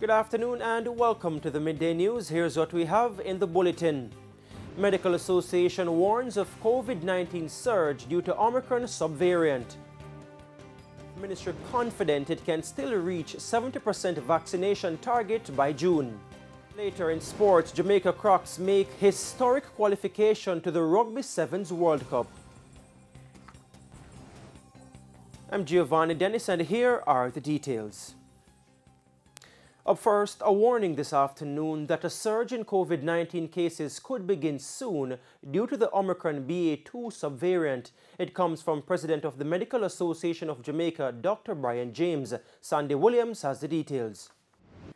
Good afternoon and welcome to the Midday News. Here's what we have in the bulletin. Medical Association warns of COVID-19 surge due to Omicron subvariant. Ministry confident it can still reach 70% vaccination target by June. Later in sports, Jamaica Crocs make historic qualification to the Rugby Sevens World Cup. I'm Giovanni Dennis and here are the details. Up first, a warning this afternoon that a surge in COVID-19 cases could begin soon due to the Omicron BA.2 subvariant. It comes from President of the Medical Association of Jamaica, Dr. Brian James. Sandy Williams has the details.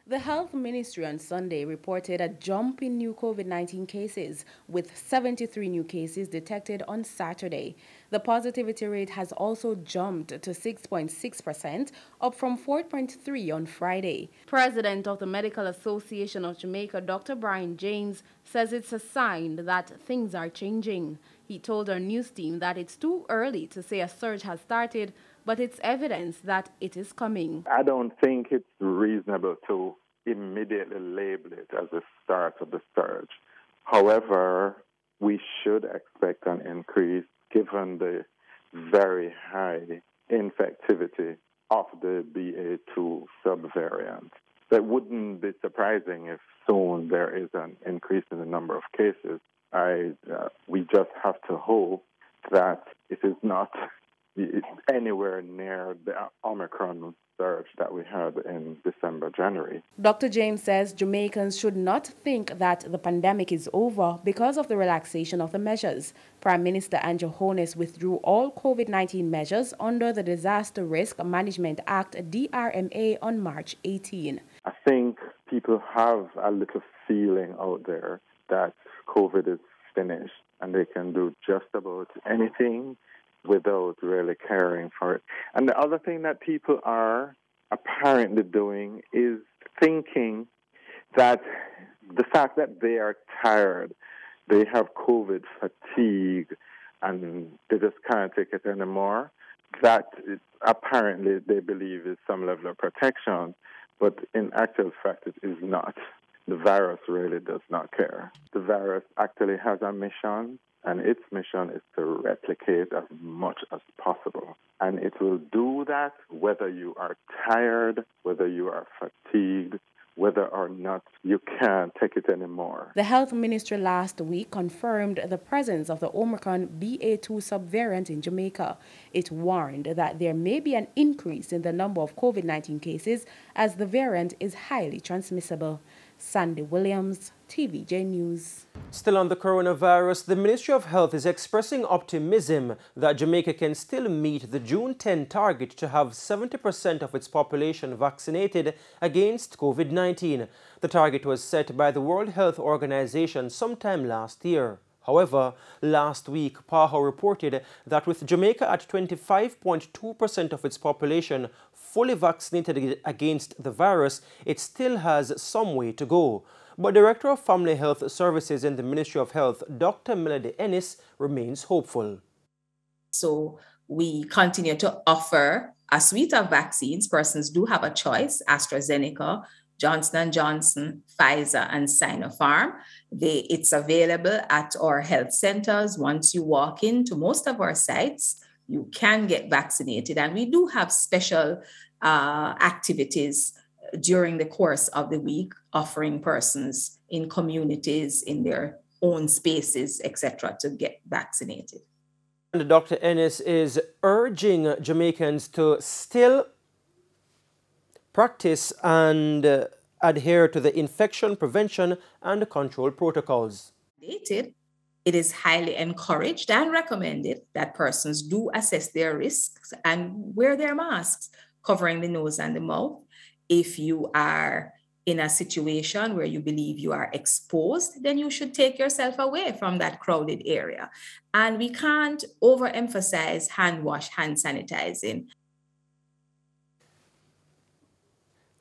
The Health Ministry on Sunday reported a jump in new COVID-19 cases, with 73 new cases detected on Saturday. The positivity rate has also jumped to 6.6%, up from 4.3% on Friday. President of the Medical Association of Jamaica, Dr. Brian James, says it's a sign that things are changing. He told our news team that it's too early to say a surge has started, but it's evidence that it is coming. I don't think it's reasonable to immediately label it as the start of the surge. However, we should expect an increase given the very high infectivity of the BA.2 subvariant. That wouldn't be surprising if soon there is an increase in the number of cases. We just have to hope that it is not anywhere near the Omicron surge that we had in December, January. Dr. James says Jamaicans should not think that the pandemic is over because of the relaxation of the measures. Prime Minister Andrew Holness withdrew all COVID-19 measures under the Disaster Risk Management Act, DRMA, on March 18. I think people have a little feeling out there that COVID is finished and they can do just about anything without really caring for it. And the other thing that people are apparently doing is thinking that the fact that they are tired, they have COVID fatigue, and they just can't take it anymore, that apparently they believe is some level of protection, but in actual fact it is not. The virus really does not care. The virus actually has a mission, and its mission is to replicate as much as possible. And it will do that whether you are tired, whether you are fatigued, whether or not you can't take it anymore. The Health Ministry last week confirmed the presence of the Omicron BA.2 subvariant in Jamaica. It warned that there may be an increase in the number of COVID-19 cases as the variant is highly transmissible. Sandy Williams, TVJ News. Still on the coronavirus, the Ministry of Health is expressing optimism that Jamaica can still meet the June 10 target to have 70% of its population vaccinated against COVID-19. The target was set by the World Health Organization sometime last year. However, last week, PAHO reported that with Jamaica at 25.2% of its population fully vaccinated against the virus, it still has some way to go. But Director of Family Health Services in the Ministry of Health, Dr. Melody Ennis, remains hopeful. So we continue to offer a suite of vaccines. Persons do have a choice: AstraZeneca, Johnson & Johnson, Pfizer, and Sinopharm. It's available at our health centers. Once you walk into most of our sites, you can get vaccinated. And we do have special activities during the course of the week, offering persons in communities, in their own spaces, etc., to get vaccinated. And Dr. Ennis is urging Jamaicans to still practice and adhere to the infection prevention and control protocols. It is highly encouraged and recommended that persons do assess their risks and wear their masks, covering the nose and the mouth. If you are in a situation where you believe you are exposed, then you should take yourself away from that crowded area. And we can't overemphasize hand wash, hand sanitizing.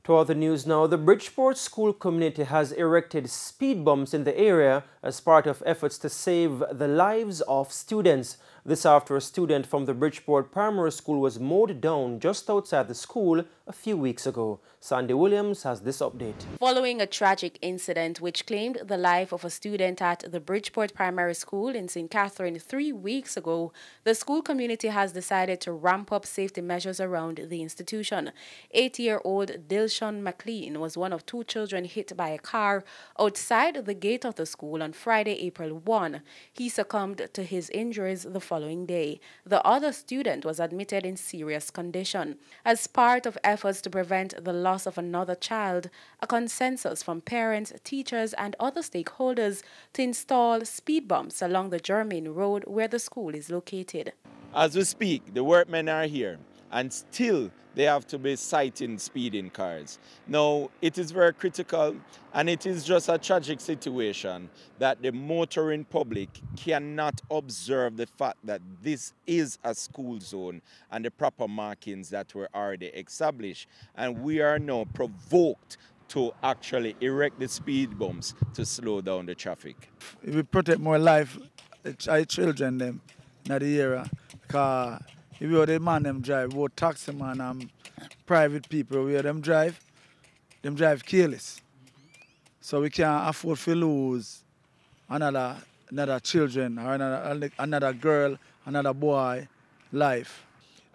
To other news now, the Bridgeport School community has erected speed bumps in the area as part of efforts to save the lives of students. This after a student from the Bridgeport Primary School was mowed down just outside the school a few weeks ago. Sandy Williams has this update. Following a tragic incident which claimed the life of a student at the Bridgeport Primary School in St. Catherine 3 weeks ago, the school community has decided to ramp up safety measures around the institution. 8-year-old Dilshon McLean was one of 2 children hit by a car outside the gate of the school on Friday, April 1. He succumbed to his injuries the following day. The other student was admitted in serious condition. As part of efforts to prevent the loss of another child, a consensus from parents, teachers, and other stakeholders to install speed bumps along the Germain Road where the school is located. As we speak, the workmen are here, and still they have to be citing speeding cars. Now, it is very critical, and it is just a tragic situation that the motoring public cannot observe the fact that this is a school zone and the proper markings that were already established. And we are now provoked to actually erect the speed bumps to slow down the traffic. If we protect more life, our children them in the area, because if you the man them drive, both taxi man and private people where them drive careless. So we can't afford to lose another children or another girl, another boy life.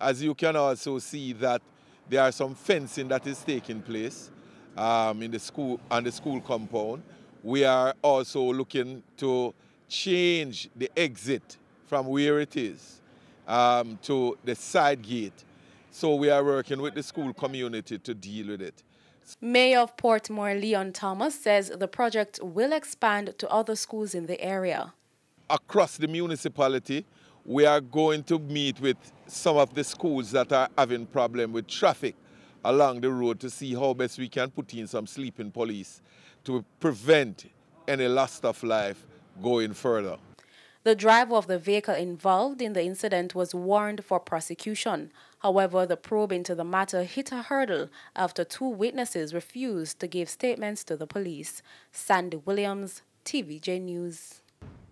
As you can also see that there are some fencing that is taking place in the school and the school compound. We are also looking to change the exit from where it is to the side gate. So we are working with the school community to deal with it. Mayor of Portmore, Leon Thomas, says the project will expand to other schools in the area. Across the municipality, we are going to meet with some of the schools that are having problem with traffic along the road to see how best we can put in some sleeping police to prevent any loss of life going further. The driver of the vehicle involved in the incident was warned for prosecution. However, the probe into the matter hit a hurdle after 2 witnesses refused to give statements to the police. Sandy Williams, TVJ News.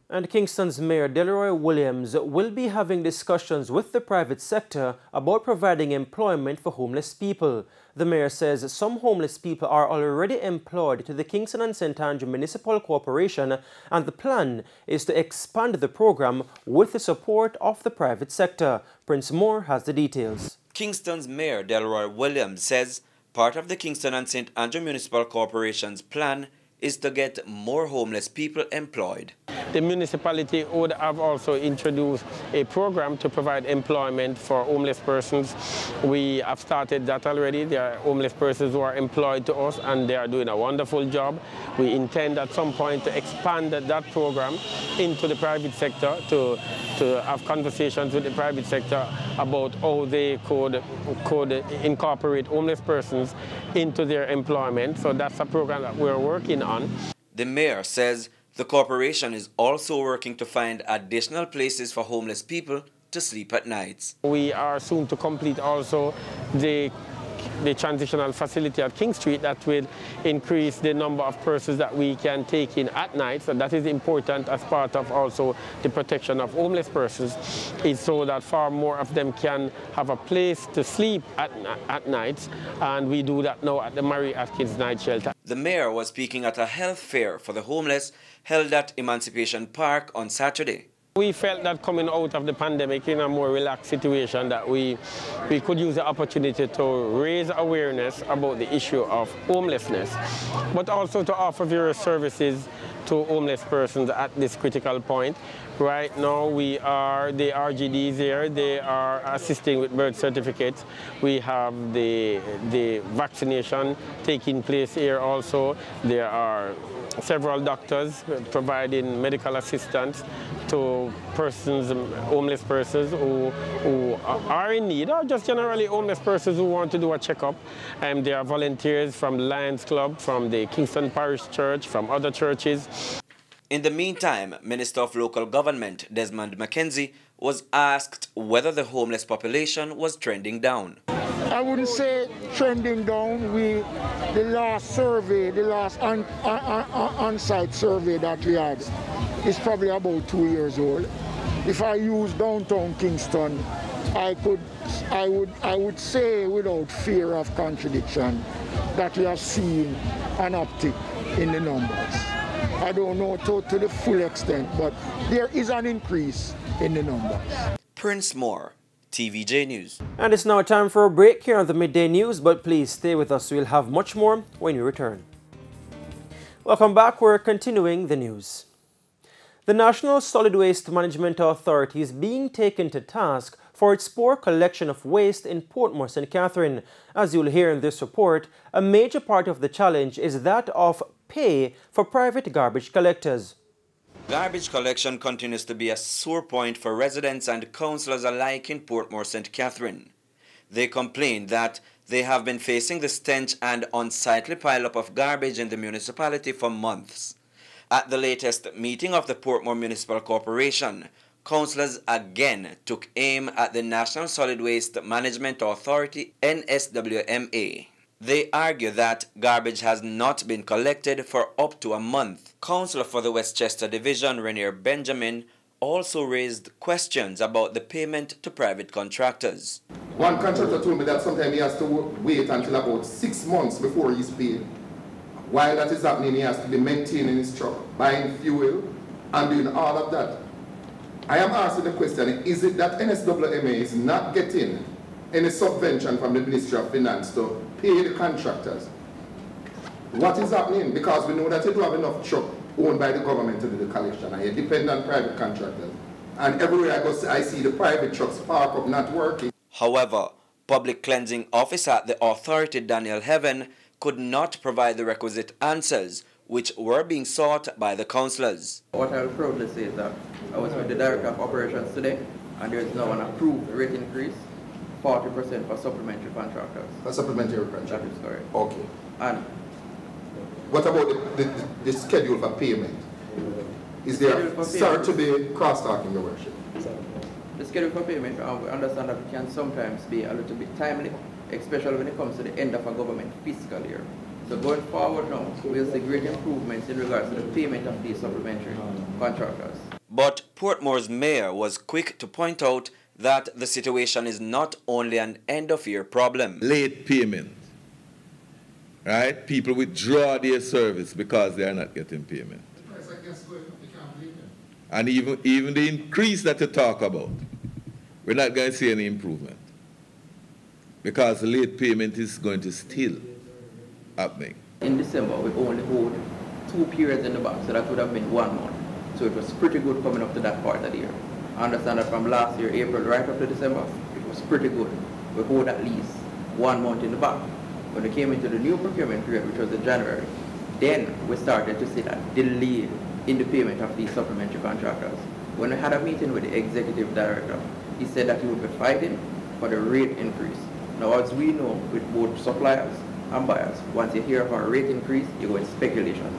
And Kingston's Mayor Delroy Williams will be having discussions with the private sector about providing employment for homeless people. The mayor says some homeless people are already employed to the Kingston and St. Andrew Municipal Corporation, and the plan is to expand the program with the support of the private sector. Prince Moore has the details. Kingston's Mayor Delroy Williams says part of the Kingston and St. Andrew Municipal Corporation's plan is to get more homeless people employed. The municipality would have also introduced a program to provide employment for homeless persons. We have started that already. There are homeless persons who are employed to us and they are doing a wonderful job. We intend at some point to expand that program into the private sector, to have conversations with the private sector about how they could incorporate homeless persons into their employment. So that's a program that we're working on. The mayor says the corporation is also working to find additional places for homeless people to sleep at nights. We are soon to complete also the transitional facility at King Street that will increase the number of persons that we can take in at night. So that is important as part of also the protection of homeless persons, is so that far more of them can have a place to sleep at night. And we do that now at the Mary Atkins Night Shelter. The mayor was speaking at a health fair for the homeless held at Emancipation Park on Saturday. We felt that coming out of the pandemic in a more relaxed situation that we could use the opportunity to raise awareness about the issue of homelessness, but also to offer various services to homeless persons at this critical point. Right now the RGDs here, they are assisting with birth certificates. We have the vaccination taking place here also. There are several doctors providing medical assistance to persons, homeless persons who are in need, or just generally homeless persons who want to do a checkup. There are volunteers from the Lions Club, from the Kingston Parish Church, from other churches. In the meantime, Minister of Local Government Desmond McKenzie was asked whether the homeless population was trending down. I wouldn't say trending down. The last survey, the last on-site survey that we had is probably about 2 years old. If I use downtown Kingston, I would say without fear of contradiction that we have seen an uptick in the numbers. I don't know to the full extent, but there is an increase in the numbers. Prince Moore, TVJ News. And it's now time for a break here on the Midday News, but please stay with us. We'll have much more when we return. Welcome back. We're continuing the news. The National Solid Waste Management Authority is being taken to task for its poor collection of waste in Portmore St. Catherine. As you'll hear in this report, a major part of the challenge is that of pay for private garbage collectors. Garbage collection continues to be a sore point for residents and councillors alike in Portmore St. Catherine. They complain that they have been facing the stench and unsightly pileup of garbage in the municipality for months. At the latest meeting of the Portmore Municipal Corporation, councillors again took aim at the National Solid Waste Management Authority, NSWMA. They argue that garbage has not been collected for up to a month. Councillor for the Westchester Division, Rainier Benjamin, also raised questions about the payment to private contractors. One contractor told me that sometimes he has to wait until about 6 months before he's paid. While that is happening, he has to be maintaining his truck, buying fuel, and doing all of that. I am asking the question, is it that NSWMA is not getting any subvention from the Ministry of Finance to pay the contractors? What is happening? Because we know that you don't have enough truck owned by the government to do the collection, and you depend on private contractors. And everywhere I go, I see the private trucks park up not working. However, Public Cleansing Officer at the authority, Daniel Heaven, could not provide the requisite answers, which were being sought by the councillors. What I will proudly say is that I was with the Director of Operations today, and there is now an approved rate increase, 40% for supplementary contractors. For supplementary contractors? That is correct. Okay. And what about the schedule for payment? Is there start to be crosstalk in your worship? The schedule for payment, we understand that it can sometimes be a little bit timely, especially when it comes to the end of a government fiscal year. So going forward now, we'll see great improvements in regards to the payment of these supplementary contractors. But Portmore's mayor was quick to point out that the situation is not only an end-of-year problem. Late payment, right? People withdraw their service because they are not getting payment. And even the increase that you talk about, we're not going to see any improvement, because the late payment is going to still happening. In December, we only hold 2 periods in the bank, so that would have been 1 month. So it was pretty good coming up to that part of the year. I understand that from last year, April, right up to December, it was pretty good. We hold at least 1 month in the bank. When we came into the new procurement period, which was in January, then we started to see that delay in the payment of these supplementary contractors. When we had a meeting with the executive director, he said that he would be fighting for the rate increase. Now, as we know, with both suppliers and buyers, once you hear of a rate increase, you go in speculation.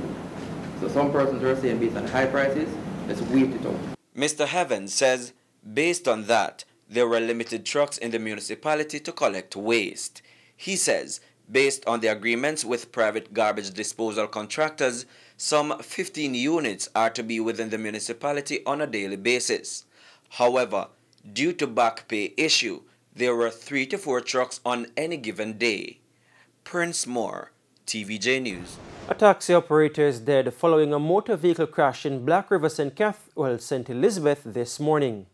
So some persons are saying based on high prices, let's wait it out. Mr. Heaven says based on that, there were limited trucks in the municipality to collect waste. He says based on the agreements with private garbage disposal contractors, some 15 units are to be within the municipality on a daily basis. However, due to back pay issue, there were 3 to 4 trucks on any given day. Prince Moore, TVJ News. A taxi operator is dead following a motor vehicle crash in Black River, St. Elizabeth this morning.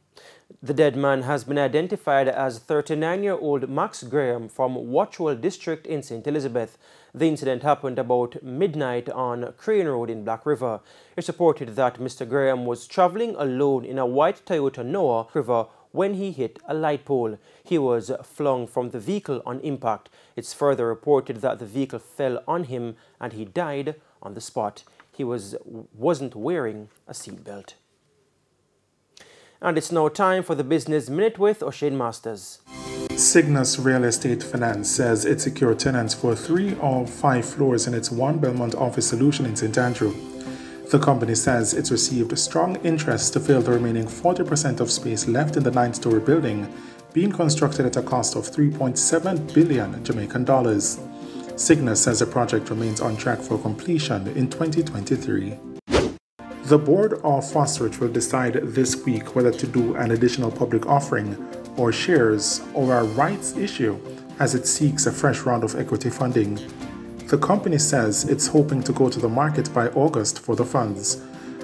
The dead man has been identified as 39-year-old Max Graham from Watchwell District in St. Elizabeth. The incident happened about midnight on Crane Road in Black River. It's reported that Mr. Graham was traveling alone in a white Toyota Noah River when he hit a light pole. He was flung from the vehicle on impact. It's further reported that the vehicle fell on him and he died on the spot. He wasn't wearing a seatbelt. And it's now time for the Business Minute with O'Shane Masters. Cygnus Real Estate Finance says it secured tenants for 3 of 5 floors in its One Belmont office solution in St. Andrew. The company says it's received strong interest to fill the remaining 40% of space left in the 9-story building being constructed at a cost of 3.7 billion Jamaican dollars. Cigna says the project remains on track for completion in 2023. The board of Fosterage will decide this week whether to do an additional public offering or shares or a rights issue as it seeks a fresh round of equity funding. The company says it's hoping to go to the market by August for the funds.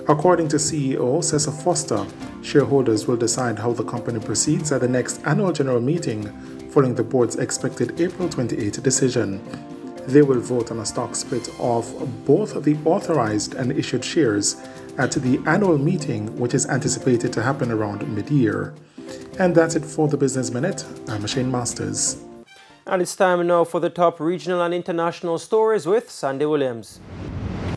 According to CEO Cecil Foster, shareholders will decide how the company proceeds at the next annual general meeting following the board's expected April 28 decision. They will vote on a stock split of both the authorized and issued shares at the annual meeting, which is anticipated to happen around mid-year. And that's it for the Business Minute. I'm Shane Masters. And it's time now for the top regional and international stories with Sandy Williams.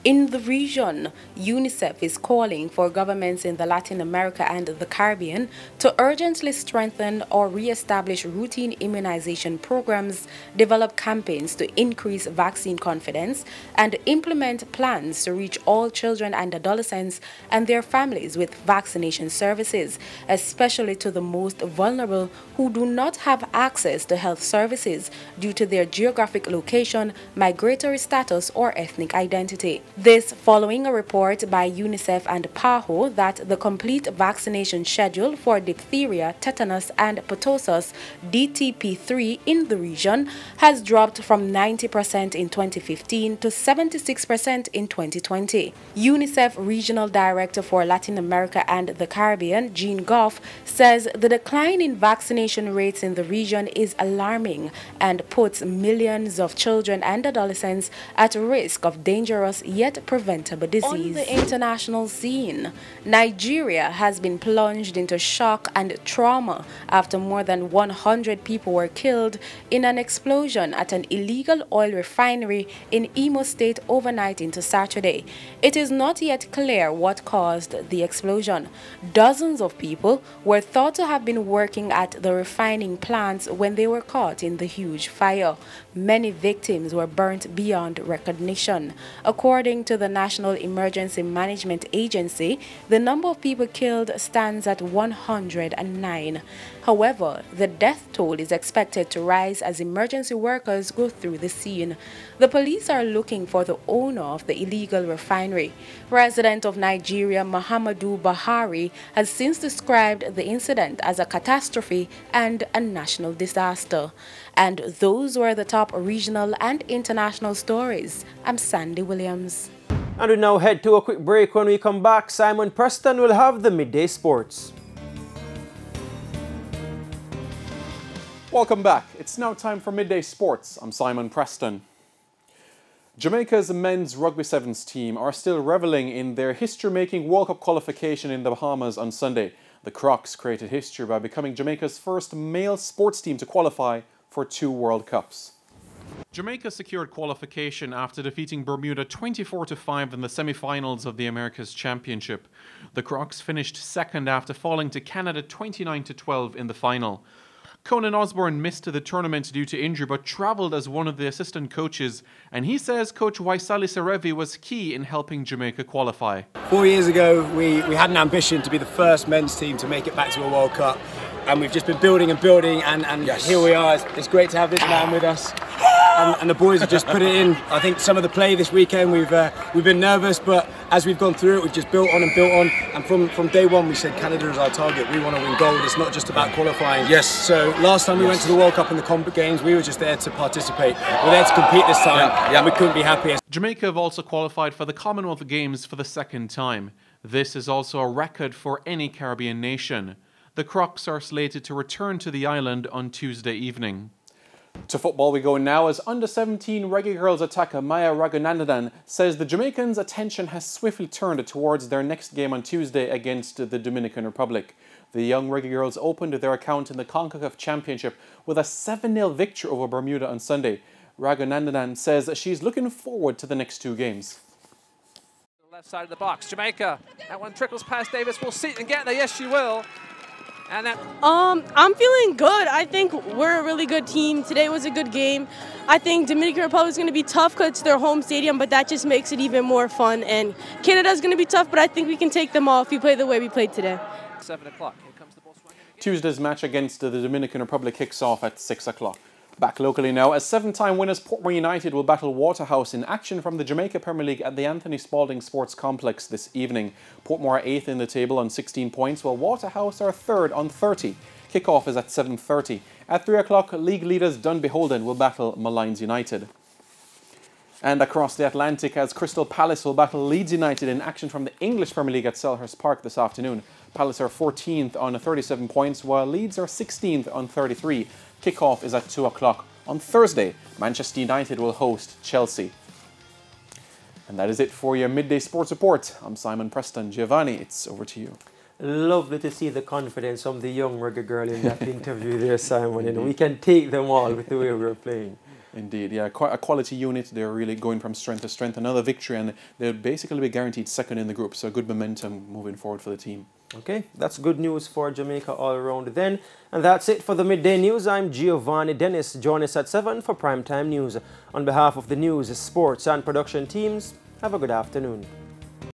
In the region, UNICEF is calling for governments in Latin America and the Caribbean to urgently strengthen or re-establish routine immunization programs, develop campaigns to increase vaccine confidence, and implement plans to reach all children and adolescents and their families with vaccination services, especially to the most vulnerable who do not have access to health services due to their geographic location, migratory status, or ethnic identity. This following a report by UNICEF and PAHO that the complete vaccination schedule for diphtheria, tetanus, and pertussis DTP3 in the region has dropped from 90% in 2015 to 76% in 2020. UNICEF Regional Director for Latin America and the Caribbean, Jean Goff, says the decline in vaccination rates in the region is alarming and puts millions of children and adolescents at risk of dangerous yet preventable disease. On the international scene, Nigeria has been plunged into shock and trauma after more than 100 people were killed in an explosion at an illegal oil refinery in Imo State overnight into Saturday. It is not yet clear what caused the explosion. Dozens of people were thought to have been working at the refining plants when they were caught in the huge fire. Many victims were burnt beyond recognition. According to the National Emergency Management Agency, the number of people killed stands at 109. However, the death toll is expected to rise as emergency workers go through the scene. The police are looking for the owner of the illegal refinery. President of Nigeria, Muhammadu Buhari, has since described the incident as a catastrophe and a national disaster. And those were the top regional and international stories. I'm Sandy Williams. And we now head to a quick break. When we come back, Simon Preston will have the Midday Sports. Welcome back. It's now time for Midday Sports. I'm Simon Preston. Jamaica's men's rugby sevens team are still reveling in their history-making World Cup qualification in the Bahamas on Sunday. The Crocs created history by becoming Jamaica's first male sports team to qualify for 2 World Cups. Jamaica secured qualification after defeating Bermuda 24-5 in the semi-finals of the Americas Championship. The Crocs finished second after falling to Canada 29-12 in the final. Conan Osborne missed the tournament due to injury but travelled as one of the assistant coaches, and he says Coach Waisali Serevi was key in helping Jamaica qualify. 4 years ago we had an ambition to be the first men's team to make it back to a World Cup, and we've just been building and yes. Here we are. It's great to have this man with us. And the boys have just put it in. I think some of the play this weekend, we've been nervous, but as we've gone through it, we've just built on. And from day one, we said Canada is our target. We want to win gold. It's not just about qualifying. Yes. So last time we went to the World Cup in the comp games, we were just there to participate. We're there to compete this time, and we couldn't be happier. Jamaica have also qualified for the Commonwealth Games for the second time. This is also a record for any Caribbean nation. The Crocs are slated to return to the island on Tuesday evening. To football we go now as under-17 reggae girls attacker Maya Raghunandan says the Jamaicans' attention has swiftly turned towards their next game on Tuesday against the Dominican Republic. The young reggae girls opened their account in the CONCACAF Championship with a 7-0 victory over Bermuda on Sunday. Raghunandan says she's looking forward to the next 2 games. Left side of the box, Jamaica. That one trickles past Davis. Will Seaton get there? Yes, she will. And that I'm feeling good. I think we're a really good team. Today was a good game. I think Dominican Republic is going to be tough because it's their home stadium, but that just makes it even more fun. And Canada is going to be tough, but I think we can take them all if we play the way we played today. 7 o'clock. Here comes the ball. Tuesday's match against the Dominican Republic kicks off at 6 o'clock. Back locally now, as 7-time winners Portmore United will battle Waterhouse in action from the Jamaica Premier League at the Anthony Spalding Sports Complex this evening. Portmore are 8th in the table on 16 points, while Waterhouse are 3rd on 30. Kick-off is at 7:30. At 3 o'clock, league leaders Dunbeholden will battle Malines United. And across the Atlantic, as Crystal Palace will battle Leeds United in action from the English Premier League at Selhurst Park this afternoon. Palace are 14th on 37 points, while Leeds are 16th on 33. Kick-off is at 2 o'clock. On Thursday, Manchester United will host Chelsea. And that is it for your Midday Sports Report. I'm Simon Preston. Giovanni, it's over to you. Lovely to see the confidence from the young reggae girl in that interview there, Simon. You know, we can take them all with the way we're playing. Indeed, yeah, quite a quality unit. They're really going from strength to strength. Another victory, and they'll basically be guaranteed second in the group. So good momentum moving forward for the team. Okay, that's good news for Jamaica all around then. And that's it for the Midday News. I'm Giovanni Dennis. Join us at 7 for Primetime News. On behalf of the news, sports and production teams, have a good afternoon.